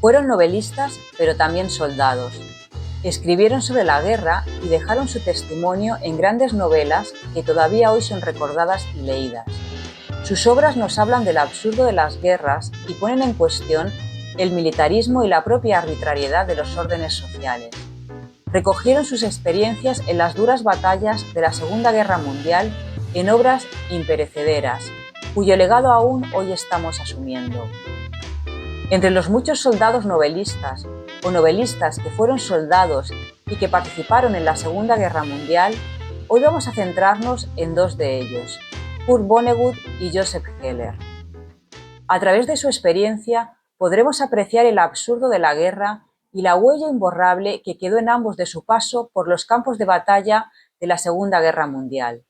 Fueron novelistas, pero también soldados. Escribieron sobre la guerra y dejaron su testimonio en grandes novelas que todavía hoy son recordadas y leídas. Sus obras nos hablan del absurdo de las guerras y ponen en cuestión el militarismo y la propia arbitrariedad de los órdenes sociales. Recogieron sus experiencias en las duras batallas de la Segunda Guerra Mundial en obras imperecederas, cuyo legado aún hoy estamos asumiendo. Entre los muchos soldados novelistas o novelistas que fueron soldados y que participaron en la Segunda Guerra Mundial, hoy vamos a centrarnos en dos de ellos, Kurt Vonnegut y Joseph Heller. A través de su experiencia podremos apreciar el absurdo de la guerra y la huella imborrable que quedó en ambos de su paso por los campos de batalla de la Segunda Guerra Mundial.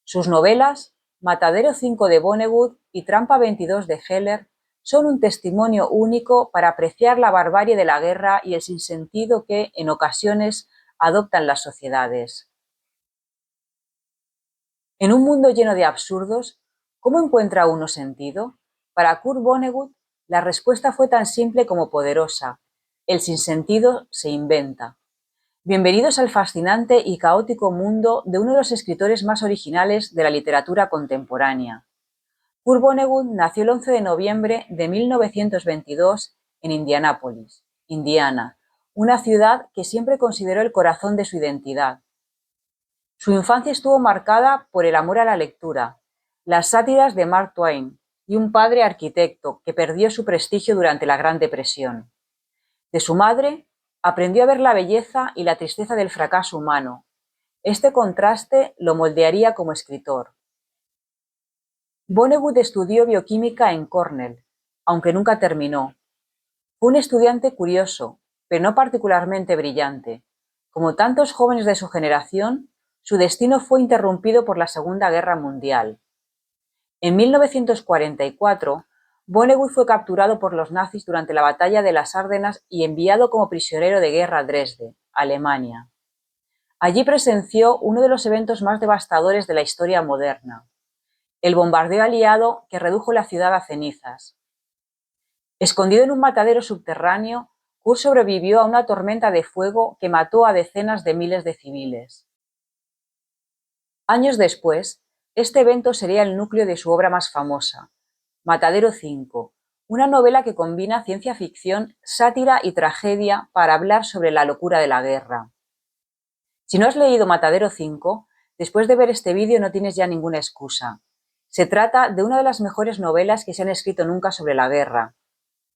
Sus novelas, Matadero 5 de Vonnegut y Trampa 22 de Heller, son un testimonio único para apreciar la barbarie de la guerra y el sinsentido que, en ocasiones, adoptan las sociedades. En un mundo lleno de absurdos, ¿cómo encuentra uno sentido? Para Kurt Vonnegut, la respuesta fue tan simple como poderosa: el sinsentido se inventa. Bienvenidos al fascinante y caótico mundo de uno de los escritores más originales de la literatura contemporánea. Kurt Vonnegut nació el 11 de noviembre de 1922 en Indianápolis, Indiana, una ciudad que siempre consideró el corazón de su identidad. Su infancia estuvo marcada por el amor a la lectura, las sátiras de Mark Twain y un padre arquitecto que perdió su prestigio durante la Gran Depresión. De su madre, aprendió a ver la belleza y la tristeza del fracaso humano. Este contraste lo moldearía como escritor. Vonnegut estudió bioquímica en Cornell, aunque nunca terminó. Fue un estudiante curioso, pero no particularmente brillante. Como tantos jóvenes de su generación, su destino fue interrumpido por la Segunda Guerra Mundial. En 1944, Vonnegut fue capturado por los nazis durante la Batalla de las Ardenas y enviado como prisionero de guerra a Dresde, Alemania. Allí presenció uno de los eventos más devastadores de la historia moderna: el bombardeo aliado que redujo la ciudad a cenizas. Escondido en un matadero subterráneo, Kurt sobrevivió a una tormenta de fuego que mató a decenas de miles de civiles. Años después, este evento sería el núcleo de su obra más famosa, Matadero 5, una novela que combina ciencia ficción, sátira y tragedia para hablar sobre la locura de la guerra. Si no has leído Matadero 5, después de ver este vídeo no tienes ya ninguna excusa. Se trata de una de las mejores novelas que se han escrito nunca sobre la guerra.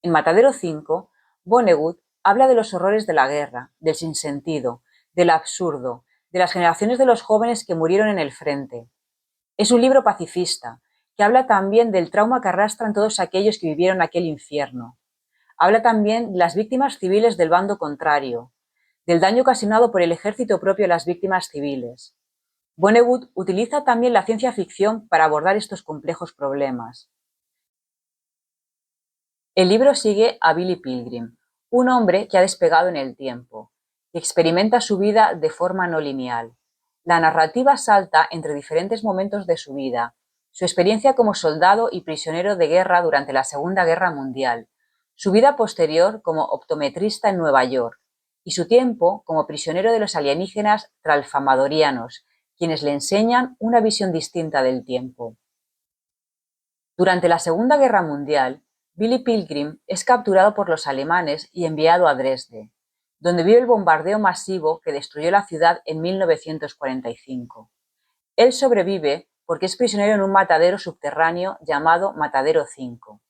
En Matadero 5, Vonnegut habla de los horrores de la guerra, del sinsentido, del absurdo, de las generaciones de los jóvenes que murieron en el frente. Es un libro pacifista, que habla también del trauma que arrastran todos aquellos que vivieron aquel infierno. Habla también de las víctimas civiles del bando contrario, del daño ocasionado por el ejército propio a las víctimas civiles. Vonnegut utiliza también la ciencia ficción para abordar estos complejos problemas. El libro sigue a Billy Pilgrim, un hombre que ha despegado en el tiempo, y experimenta su vida de forma no lineal. La narrativa salta entre diferentes momentos de su vida, su experiencia como soldado y prisionero de guerra durante la Segunda Guerra Mundial, su vida posterior como optometrista en Nueva York, y su tiempo como prisionero de los alienígenas tralfamadorianos, quienes le enseñan una visión distinta del tiempo. Durante la Segunda Guerra Mundial, Billy Pilgrim es capturado por los alemanes y enviado a Dresde, donde vio el bombardeo masivo que destruyó la ciudad en 1945. Él sobrevive porque es prisionero en un matadero subterráneo llamado Matadero 5.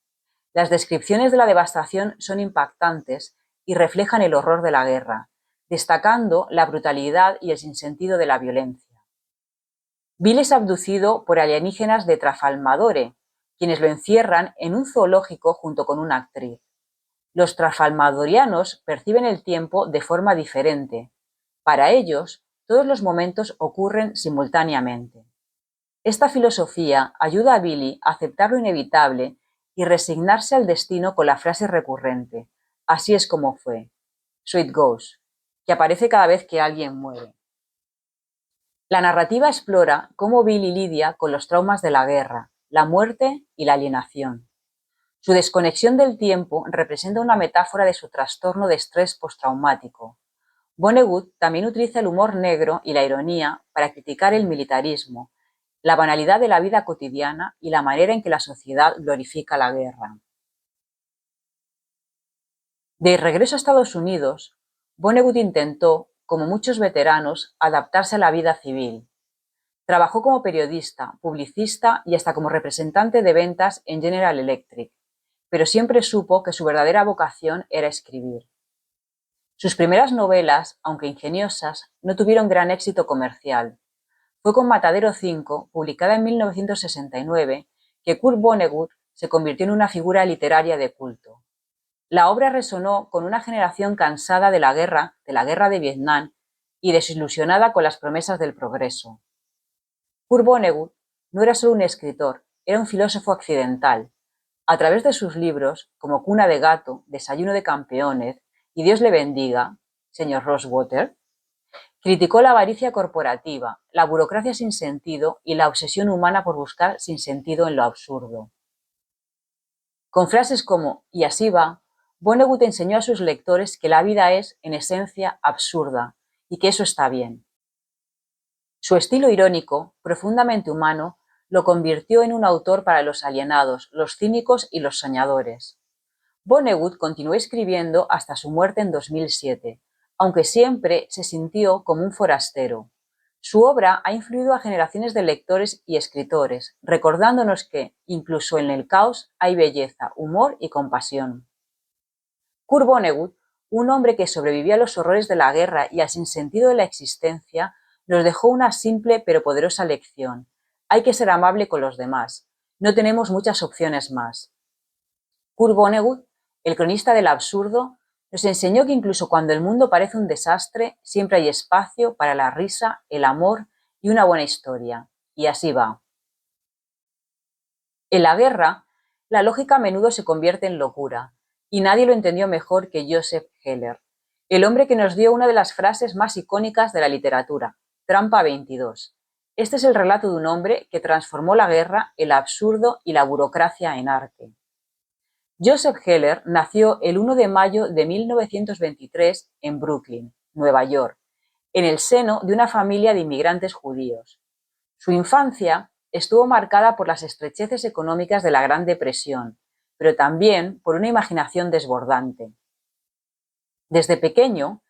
Las descripciones de la devastación son impactantes y reflejan el horror de la guerra, destacando la brutalidad y el sinsentido de la violencia. Bill es abducido por alienígenas de Trafalmadore, quienes lo encierran en un zoológico junto con una actriz. Los trafalmadorianos perciben el tiempo de forma diferente. Para ellos, todos los momentos ocurren simultáneamente. Esta filosofía ayuda a Billy a aceptar lo inevitable y resignarse al destino con la frase recurrente: así es como fue, so it goes, que aparece cada vez que alguien muere. La narrativa explora cómo Billy lidia con los traumas de la guerra, la muerte y la alienación. Su desconexión del tiempo representa una metáfora de su trastorno de estrés postraumático. Vonnegut también utiliza el humor negro y la ironía para criticar el militarismo, la banalidad de la vida cotidiana y la manera en que la sociedad glorifica la guerra. De regreso a Estados Unidos, Vonnegut intentó, como muchos veteranos, adaptarse a la vida civil. Trabajó como periodista, publicista y hasta como representante de ventas en General Electric, pero siempre supo que su verdadera vocación era escribir. Sus primeras novelas, aunque ingeniosas, no tuvieron gran éxito comercial. Fue con Matadero 5, publicada en 1969, que Kurt Vonnegut se convirtió en una figura literaria de culto. La obra resonó con una generación cansada de la guerra de Vietnam y desilusionada con las promesas del progreso. Kurt Vonnegut no era solo un escritor, era un filósofo occidental. A través de sus libros, como Cuna de gato, Desayuno de campeones y Dios le bendiga, señor Rosewater, criticó la avaricia corporativa, la burocracia sin sentido y la obsesión humana por buscar sinsentido en lo absurdo. Con frases como "y así va", Vonnegut enseñó a sus lectores que la vida es, en esencia, absurda y que eso está bien. Su estilo irónico, profundamente humano, lo convirtió en un autor para los alienados, los cínicos y los soñadores. Vonnegut continuó escribiendo hasta su muerte en 2007, aunque siempre se sintió como un forastero. Su obra ha influido a generaciones de lectores y escritores, recordándonos que, incluso en el caos, hay belleza, humor y compasión. Kurt Vonnegut, un hombre que sobrevivió a los horrores de la guerra y al sinsentido de la existencia, nos dejó una simple pero poderosa lección. Hay que ser amable con los demás. No tenemos muchas opciones más. Kurt Vonnegut, el cronista del absurdo, nos enseñó que incluso cuando el mundo parece un desastre, siempre hay espacio para la risa, el amor y una buena historia. Y así va. En la guerra, la lógica a menudo se convierte en locura, y nadie lo entendió mejor que Joseph Heller, el hombre que nos dio una de las frases más icónicas de la literatura, Trampa 22. Este es el relato de un hombre que transformó la guerra, el absurdo y la burocracia en arte. Joseph Heller nació el 1 de mayo de 1923 en Brooklyn, Nueva York, en el seno de una familia de inmigrantes judíos. Su infancia estuvo marcada por las estrecheces económicas de la Gran Depresión, pero también por una imaginación desbordante. Desde pequeño,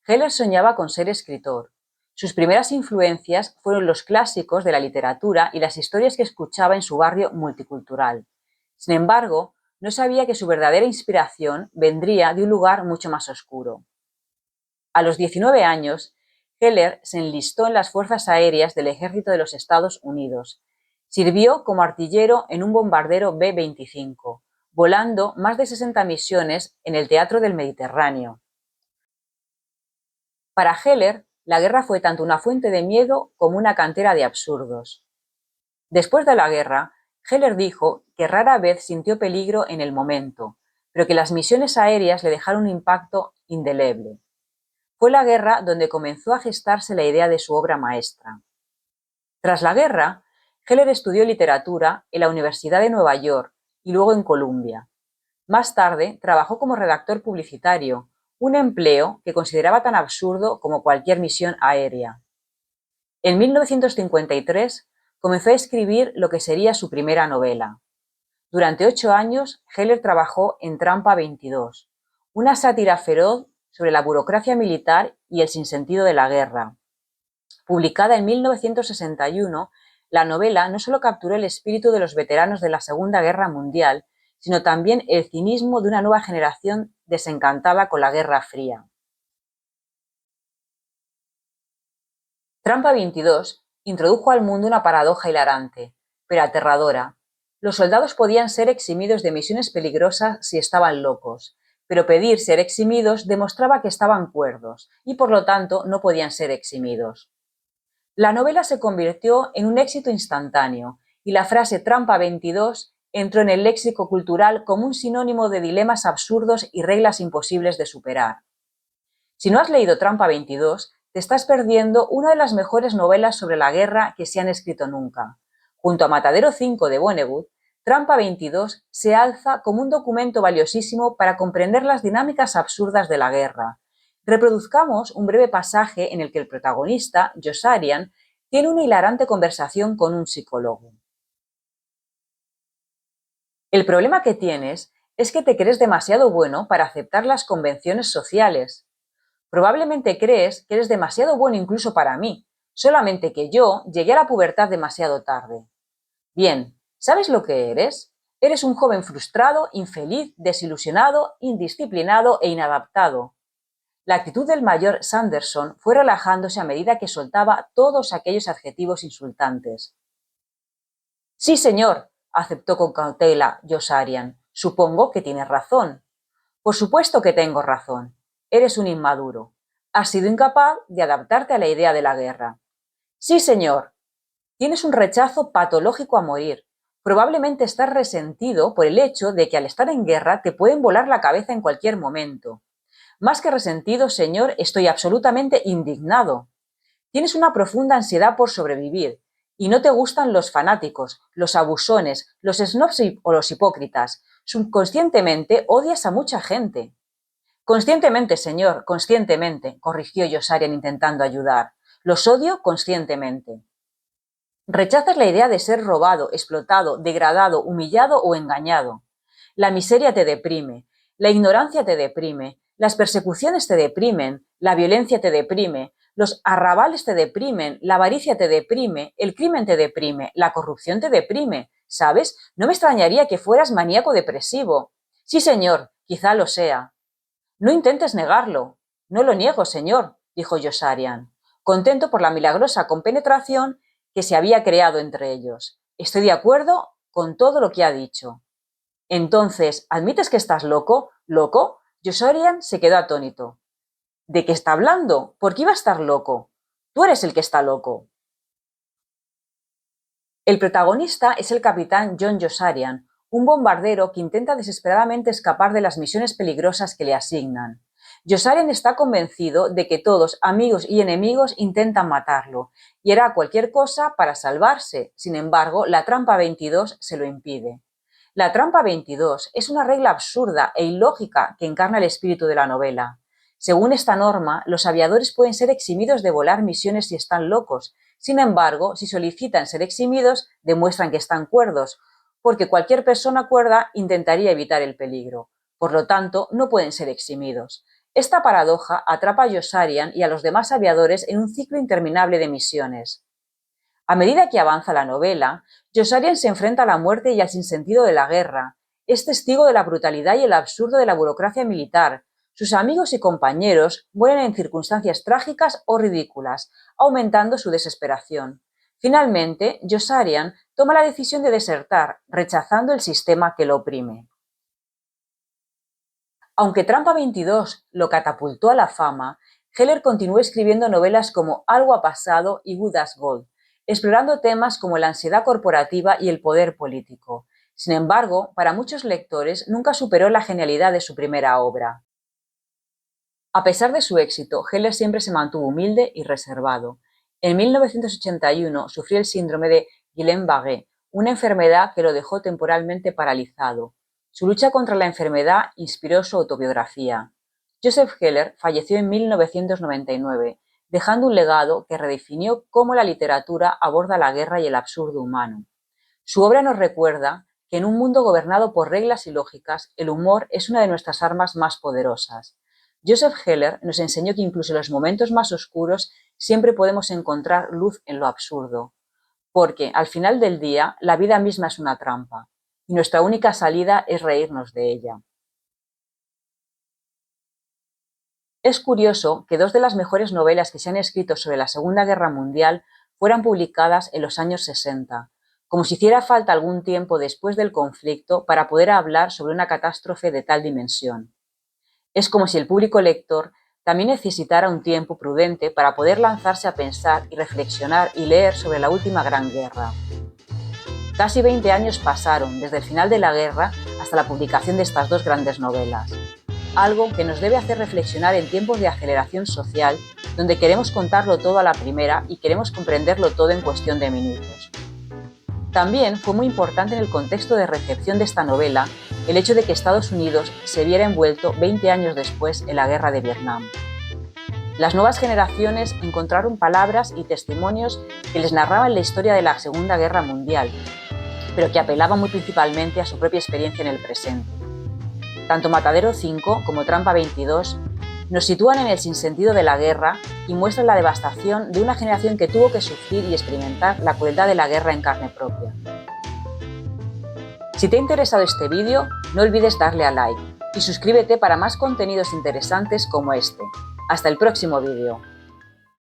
Heller soñaba con ser escritor. Sus primeras influencias fueron los clásicos de la literatura y las historias que escuchaba en su barrio multicultural. Sin embargo, no sabía que su verdadera inspiración vendría de un lugar mucho más oscuro. A los 19 años, Heller se enlistó en las Fuerzas Aéreas del Ejército de los Estados Unidos. Sirvió como artillero en un bombardero B-25, volando más de 60 misiones en el teatro del Mediterráneo. Para Heller, la guerra fue tanto una fuente de miedo como una cantera de absurdos. Después de la guerra, Heller dijo que rara vez sintió peligro en el momento, pero que las misiones aéreas le dejaron un impacto indeleble. Fue la guerra donde comenzó a gestarse la idea de su obra maestra. Tras la guerra, Heller estudió literatura en la Universidad de Nueva York y luego en Columbia. Más tarde, trabajó como redactor publicitario, un empleo que consideraba tan absurdo como cualquier misión aérea. En 1953, comenzó a escribir lo que sería su primera novela. Durante 8 años, Heller trabajó en Trampa 22, una sátira feroz sobre la burocracia militar y el sinsentido de la guerra. Publicada en 1961, la novela no solo capturó el espíritu de los veteranos de la Segunda Guerra Mundial, sino también el cinismo de una nueva generación desencantada con la Guerra Fría. Trampa 22 introdujo al mundo una paradoja hilarante, pero aterradora. Los soldados podían ser eximidos de misiones peligrosas si estaban locos, pero pedir ser eximidos demostraba que estaban cuerdos y por lo tanto no podían ser eximidos. La novela se convirtió en un éxito instantáneo y la frase Trampa 22 entró en el léxico cultural como un sinónimo de dilemas absurdos y reglas imposibles de superar. Si no has leído Trampa 22, te estás perdiendo una de las mejores novelas sobre la guerra que se han escrito nunca. Junto a Matadero 5 de Vonnegut, Trampa 22 se alza como un documento valiosísimo para comprender las dinámicas absurdas de la guerra. Reproduzcamos un breve pasaje en el que el protagonista, Yossarian, tiene una hilarante conversación con un psicólogo. El problema que tienes es que te crees demasiado bueno para aceptar las convenciones sociales. Probablemente crees que eres demasiado bueno incluso para mí, solamente que yo llegué a la pubertad demasiado tarde. Bien, ¿sabes lo que eres? Eres un joven frustrado, infeliz, desilusionado, indisciplinado e inadaptado. La actitud del mayor Sanderson fue relajándose a medida que soltaba todos aquellos adjetivos insultantes. Sí, señor, aceptó con cautela Yossarian. Supongo que tienes razón. Por supuesto que tengo razón. Eres un inmaduro. Has sido incapaz de adaptarte a la idea de la guerra. Sí, señor. Tienes un rechazo patológico a morir. Probablemente estás resentido por el hecho de que al estar en guerra te pueden volar la cabeza en cualquier momento. Más que resentido, señor, estoy absolutamente indignado. Tienes una profunda ansiedad por sobrevivir y no te gustan los fanáticos, los abusones, los snobs o los hipócritas. Subconscientemente odias a mucha gente. Conscientemente, señor, conscientemente, corrigió Yossarian intentando ayudar. Los odio conscientemente. Rechazas la idea de ser robado, explotado, degradado, humillado o engañado. La miseria te deprime, la ignorancia te deprime, las persecuciones te deprimen, la violencia te deprime, los arrabales te deprimen, la avaricia te deprime, el crimen te deprime, la corrupción te deprime. ¿Sabes? No me extrañaría que fueras maníaco depresivo. Sí, señor, quizá lo sea. No intentes negarlo. No lo niego, señor, dijo Yossarian, contento por la milagrosa compenetración que se había creado entre ellos. Estoy de acuerdo con todo lo que ha dicho. Entonces, ¿admites que estás loco? ¿Loco? Yossarian se quedó atónito. ¿De qué está hablando? ¿Por qué iba a estar loco? Tú eres el que está loco. El protagonista es el capitán John Yossarian, un bombardero que intenta desesperadamente escapar de las misiones peligrosas que le asignan. Yossarian está convencido de que todos, amigos y enemigos, intentan matarlo y hará cualquier cosa para salvarse. Sin embargo, la trampa 22 se lo impide. La trampa 22 es una regla absurda e ilógica que encarna el espíritu de la novela. Según esta norma, los aviadores pueden ser eximidos de volar misiones si están locos. Sin embargo, si solicitan ser eximidos, demuestran que están cuerdos, porque cualquier persona cuerda intentaría evitar el peligro. Por lo tanto, no pueden ser eximidos. Esta paradoja atrapa a Yossarian y a los demás aviadores en un ciclo interminable de misiones. A medida que avanza la novela, Yossarian se enfrenta a la muerte y al sinsentido de la guerra. Es testigo de la brutalidad y el absurdo de la burocracia militar. Sus amigos y compañeros mueren en circunstancias trágicas o ridículas, aumentando su desesperación. Finalmente, Yossarian toma la decisión de desertar, rechazando el sistema que lo oprime. Aunque Trampa 22 lo catapultó a la fama, Heller continuó escribiendo novelas como Algo ha pasado y Good as Gold, explorando temas como la ansiedad corporativa y el poder político. Sin embargo, para muchos lectores nunca superó la genialidad de su primera obra. A pesar de su éxito, Heller siempre se mantuvo humilde y reservado. En 1981 sufrió el síndrome de Guillain-Barré, una enfermedad que lo dejó temporalmente paralizado. Su lucha contra la enfermedad inspiró su autobiografía. Joseph Heller falleció en 1999, dejando un legado que redefinió cómo la literatura aborda la guerra y el absurdo humano. Su obra nos recuerda que en un mundo gobernado por reglas y lógicas, el humor es una de nuestras armas más poderosas. Joseph Heller nos enseñó que incluso en los momentos más oscuros siempre podemos encontrar luz en lo absurdo, porque al final del día la vida misma es una trampa y nuestra única salida es reírnos de ella. Es curioso que dos de las mejores novelas que se han escrito sobre la Segunda Guerra Mundial fueran publicadas en los años 60, como si hiciera falta algún tiempo después del conflicto para poder hablar sobre una catástrofe de tal dimensión. Es como si el público lector también necesitara un tiempo prudente para poder lanzarse a pensar y reflexionar y leer sobre la última gran guerra. Casi 20 años pasaron desde el final de la guerra hasta la publicación de estas dos grandes novelas, algo que nos debe hacer reflexionar en tiempos de aceleración social, donde queremos contarlo todo a la primera y queremos comprenderlo todo en cuestión de minutos. También fue muy importante en el contexto de recepción de esta novela el hecho de que Estados Unidos se viera envuelto 20 años después en la guerra de Vietnam. Las nuevas generaciones encontraron palabras y testimonios que les narraban la historia de la Segunda Guerra Mundial, pero que apelaban muy principalmente a su propia experiencia en el presente. Tanto Matadero 5 como Trampa 22 nos sitúan en el sinsentido de la guerra y muestran la devastación de una generación que tuvo que sufrir y experimentar la crueldad de la guerra en carne propia. Si te ha interesado este vídeo, no olvides darle a like y suscríbete para más contenidos interesantes como este. Hasta el próximo vídeo.